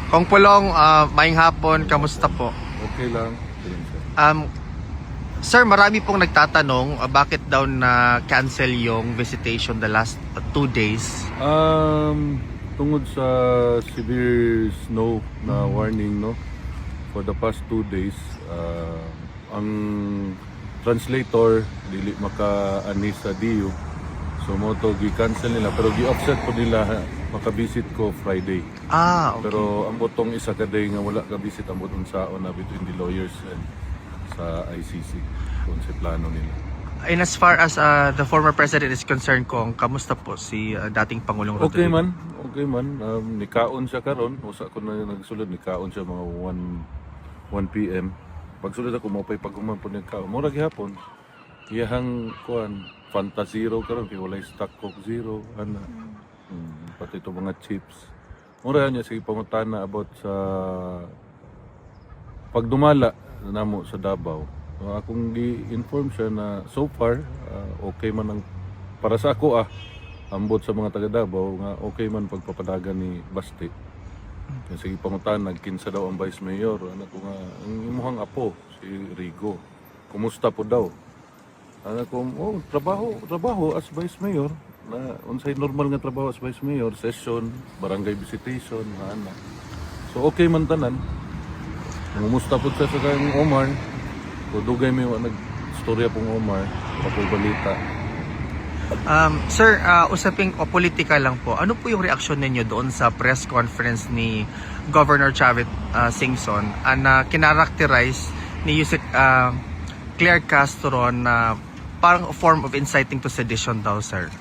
Kong Pulong, maayong hapon, kamusta po? Okay lang. Sir, marami pong nagtatanong bakit daw na cancel yung visitation the last 2 days. Tungod sa severe snow na warning, no, for the past 2 days, ang translator dili maka-ani sa DU. So mo to gi-cancel nila, pero gi-offset po nila maka-visit ko Friday. Okay. Pero ang botong isa ka day nga wala ka visit ang botong saon na between the lawyers and sa ICC kung sa plano nila. And as far as the former president is concerned, Kong, kamusta po si dating Pangulong Rodrigo? Okay man. Nikaon siya karon. Usa ko na nagsulod, nikaon siya mga 1 PM. Pagsulod ako mo pay paghuman po nagkaon. Mura gihapon. Iyahang kuan Fanta Zero karon kay walay stock Coke Zero ana. Pati ito mga chips. Mura niya sige pangutana about sa pagdumala namo sa Davao. Akong gi-inform siya na so far okay man ang para sa ako ambot sa mga taga Davao nga okay man pagpapadagan ni Basti. Kasi pangutana nagkinsa daw ang Vice Mayor anak ko nga ang imuhang apo si Rigo. Kumusta po daw? Anak ko trabaho as Vice Mayor na unsay normal nga trabaho as Vice Mayor, session, barangay visitation, ana. So okay man tanan. Kumusta po siya sa kang Omar? Dugay may nag-storya pong Omar, kapag balita. Sir, usaping politika lang po. Ano po yung reaksyon ninyo doon sa press conference ni Governor Chavit Singson na kinarakterize ni Yusek Claire Castro na parang form of inciting to sedition daw, sir?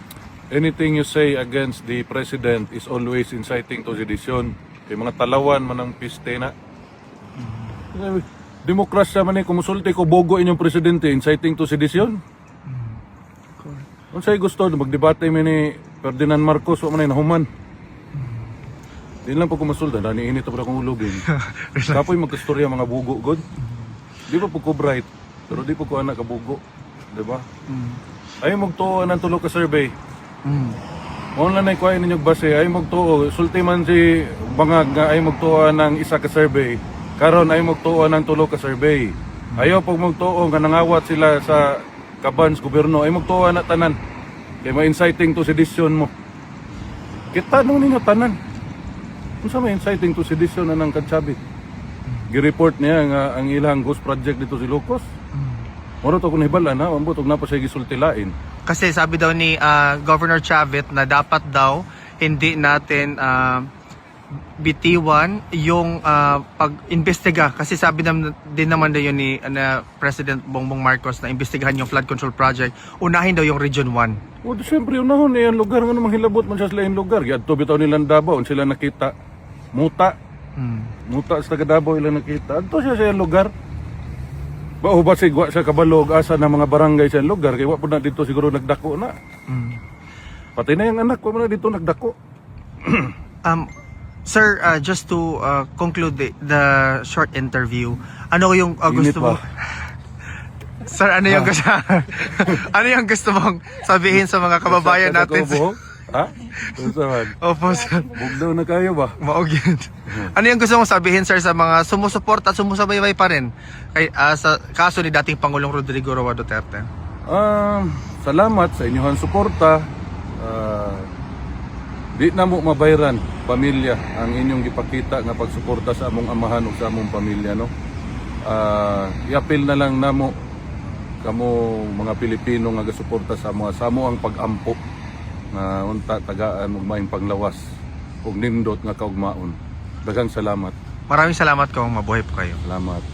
Anything you say against the president is always inciting to sedition. Kay mga talawan man ang piste na. Demokrasya man kumusulti ko bogo inyong presidente inciting to sedition. Kung sa'yo gusto magdebate mi ni Ferdinand Marcos wa man nahuman. Di lang po kumusulta dani init pa akong ulogin. Kapoy magkastorya mga bugo god. Di pa po ko bright pero di po ko anak ka bugo, di ba? Ay magtuo ng tulo ka survey. Online ay kuhain ninyong base ay magtuo sulti man si bangag nga ay magtuo ng isa ka survey. Karon ay magtuo ng tulo ka survey. Ayaw pag magtuo nga nangawat sila sa kabans gobyerno ay magtuo na tanan. Kay ma-inciting to sedition mo. Kita nung ninyo tanan. Kung sa ma-inciting to sedition na ng Kadsabit. Gi-report niya nga ang ilang ghost project dito si Lucos. Moro to kung hibalan ha, ambot og napa siya gisultilain. Kasi sabi daw ni Governor Chavit na dapat daw hindi natin bitiwan yung pag-imbestiga kasi sabi din naman daw yun ni President Bongbong Marcos na imbestigahan yung flood control project, unahin daw yung Region 1. O siyempre unahon na yung lugar nga namang hilabot man siya sila yung lugar yadto bitaw nilang Davao sila nakita muta sa taga Davao ilang nakita adto siya sa yung lugar bao ba sigwa sa kabalog asa ng mga barangay sa lugar kay wa pud na dito siguro nagdako na pati na yung anak ko man na dito nagdako. Sir, just to conclude the short interview, ano yung gusto mo? Sir, ano yung gusto? Ano yung gusto mong sabihin sa mga kababayan natin? Ha? Opo, sir. Bugdaw na kayo ba? Maog yun. Ano yung gusto mong sabihin, sir, sa mga sumusuporta at sumusubaybay pa rin kay, sa kaso ni dating Pangulong Rodrigo Roa Duterte? Salamat sa inyong suporta. Di na mo mabayran pamilya ang inyong gipakita nga pagsuporta sa among amahan ug sa among pamilya, no. I-appeal na lang namo kamo mga Pilipino nga gasuporta sa amo ang pag-ampo nga unta tagaan ug maayong panglawas ug nindot nga kaugmaon. Daghang salamat. Maraming salamat, kung mabuhay po kayo. Salamat.